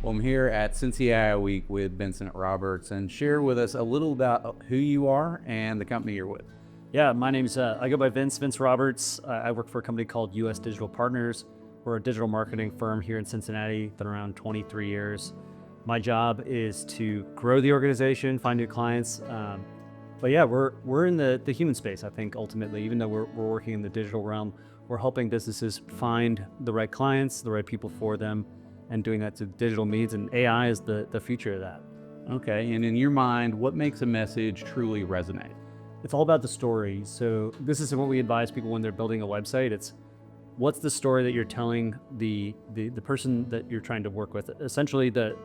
Well, I'm here at Cincy AI Week with Vincent Roberts, and share with us a little about who you are and the company you're with. Yeah, my name's, I go by Vince Roberts. I work for a company called US Digital Partners. We're a digital marketing firm here in Cincinnati, been around 23 years. My job is to grow the organization, find new clients. But yeah, we're in the human space, I think, ultimately. Even though we're working in the digital realm, we're helping businesses find the right clients, the right people for them, and doing that through digital means. And AI is the future of that. Okay, and in your mind, what makes a message truly resonate? It's all about the story. So this is what we advise people when they're building a website. It's what's the story that you're telling the person that you're trying to work with. Essentially, the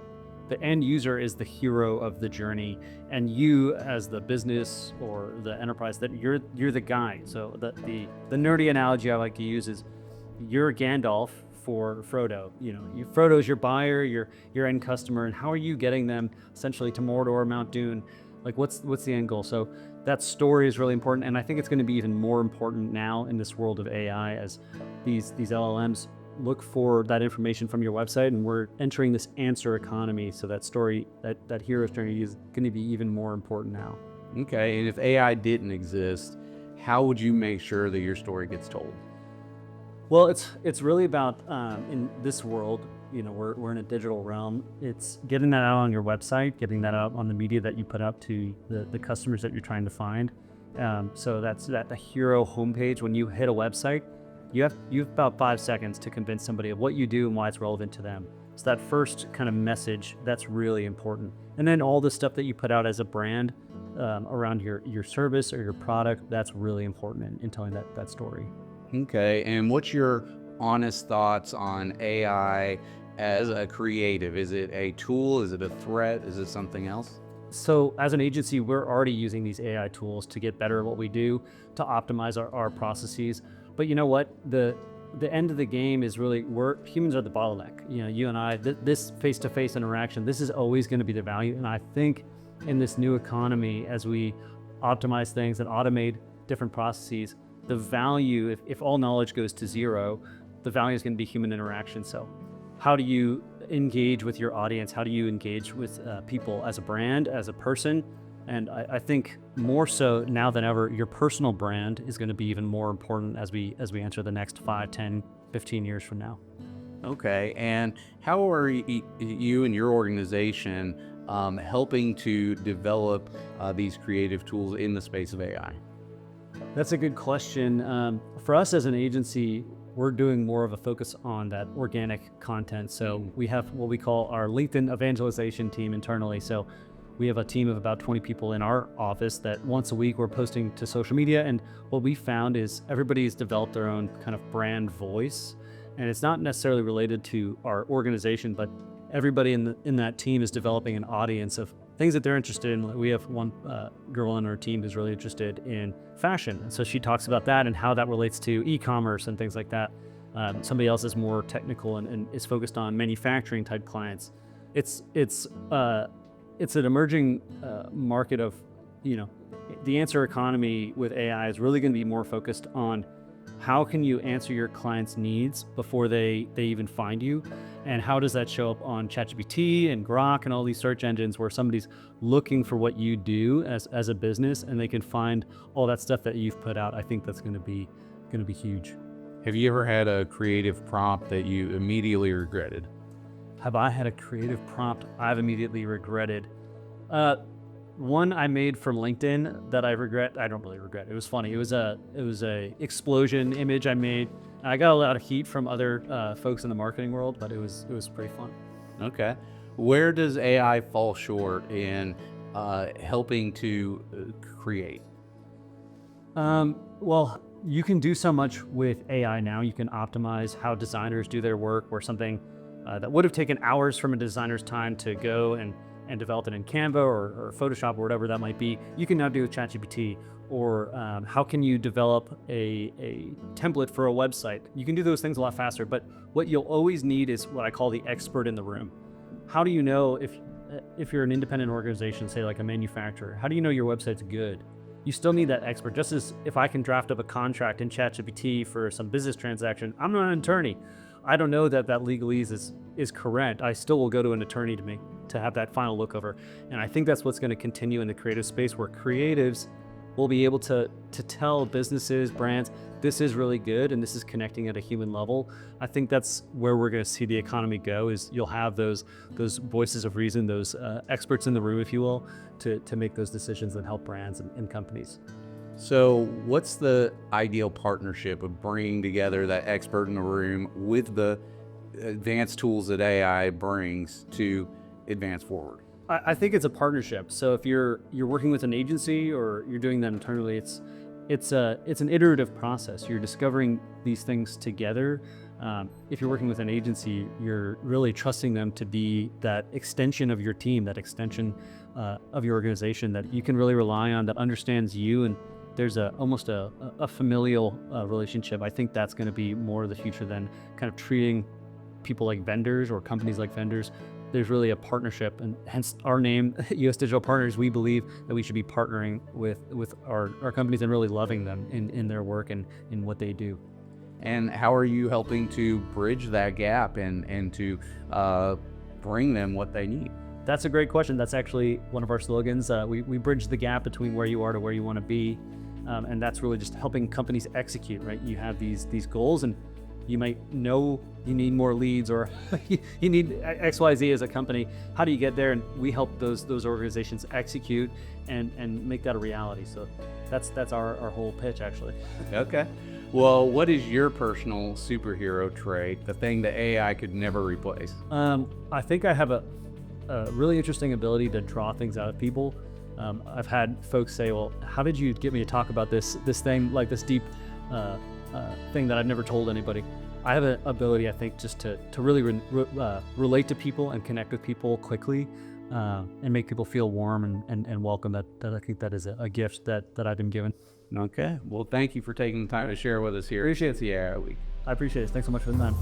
end user is the hero of the journey, and you as the business or the enterprise, that you're the guide. So the nerdy analogy I like to use is you're Gandalf for Frodo. Frodo's your buyer, your end customer, and how are you getting them essentially to Mordor or Mount Doom? Like what's the end goal? So that story is really important, and I think it's going to be even more important now in this world of AI as these LLMs look for that information from your website, and we're entering this answer economy. So that story, that hero's journey is going to be even more important now. Okay, and if AI didn't exist, how would you make sure that your story gets told? Well, it's really about in this world, we're in a digital realm. It's getting that out on your website, getting that out on the media that you put out to the customers that you're trying to find. So that's the hero homepage. When you hit a website, you have about 5 seconds to convince somebody of what you do and why it's relevant to them. So that first kind of message, that's really important. And then all the stuff that you put out as a brand around your service or your product, that's really important in telling that story. Okay, and what's your honest thoughts on AI as a creative? Is it a tool? Is it a threat? Is it something else? So as an agency, we're already using these AI tools to get better at what we do, to optimize our processes. But you know what? The end of the game is really humans are the bottleneck. You and I, this face-to-face interaction, this is always going to be the value. And I think in this new economy, as we optimize things and automate different processes, the value, if all knowledge goes to zero, the value is going to be human interaction. So how do you engage with your audience? How do you engage with people as a brand, as a person? And I think more so now than ever, your personal brand is going to be even more important as we enter the next 5, 10, 15 years from now. Okay, and how are you and your organization helping to develop these creative tools in the space of AI? That's a good question. For us as an agency, we're doing more of a focus on that organic content. So we have what we call our LinkedIn evangelization team internally. So we have a team of about 20 people in our office that once a week we're posting to social media. And what we found is everybody's developed their own kind of brand voice. And it's not necessarily related to our organization, but everybody in that team is developing an audience of things that they're interested in. We have one girl on our team who's really interested in fashion. And so she talks about that and how that relates to e-commerce and things like that. Somebody else is more technical and is focused on manufacturing type clients. It's an emerging market of, the answer economy with AI is really going to be more focused on how can you answer your clients' needs before they even find you, and how does that show up on ChatGPT and Grok and all these search engines where somebody's looking for what you do as a business and they can find all that stuff that you've put out. I think that's going to be huge. Have you ever had a creative prompt that you immediately regretted? Have I had a creative prompt I've immediately regretted? One I made for LinkedIn that I regret. I don't really regret. It was funny. It was a explosion image I made. I got a lot of heat from other folks in the marketing world, but it was pretty fun. Okay. Where does AI fall short in helping to create? Well, you can do so much with AI now. You can optimize how designers do their work, where something that would have taken hours from a designer's time to go and develop it in Canva or Photoshop or whatever that might be, you can now do with ChatGPT. Or how can you develop a template for a website? You can do those things a lot faster, but what you'll always need is what I call the expert in the room. How do you know if you're an independent organization, say like a manufacturer, how do you know your website's good? You still need that expert. Just as if I can draft up a contract in ChatGPT for some business transaction, I'm not an attorney. I don't know that that legalese is correct, I still will go to an attorney to have that final look over. And I think that's what's going to continue in the creative space, where creatives will be able to tell businesses, brands, this is really good and this is connecting at a human level. I think that's where we're going to see the economy go, is you'll have those voices of reason, those experts in the room, if you will, to make those decisions and help brands and companies. So what's the ideal partnership of bringing together that expert in the room with the advanced tools that AI brings to advance forward? I think it's a partnership. So if you're working with an agency or you're doing that internally, it's an iterative process. You're discovering these things together. If you're working with an agency, you're really trusting them to be that extension of your team, that extension of your organization that you can really rely on, that understands you, and there's almost a familial relationship. I think that's going to be more of the future than kind of treating people like vendors or companies like vendors. There's really a partnership, and hence our name, US Digital Partners. We believe that we should be partnering with our companies and really loving them in their work and in what they do. And how are you helping to bridge that gap and to bring them what they need? That's a great question. That's actually one of our slogans. We bridge the gap between where you are to where you want to be. And that's really just helping companies execute, right? You have these goals, and you might know you need more leads, or you need XYZ as a company. How do you get there? And we help those organizations execute and make that a reality. So that's our whole pitch, actually. Okay. Well, what is your personal superhero trait, the thing that AI could never replace? I think I have a really interesting ability to draw things out of people. I've had folks say, well, how did you get me to talk about this thing, like this deep thing that I've never told anybody? I have an ability, I think, just to really relate to people and connect with people quickly, and make people feel warm and welcome. That I think that is a gift that I've been given. Okay. Well, thank you for taking the time to share with us here. Appreciate it. Yeah, I appreciate it. Thanks so much for the time.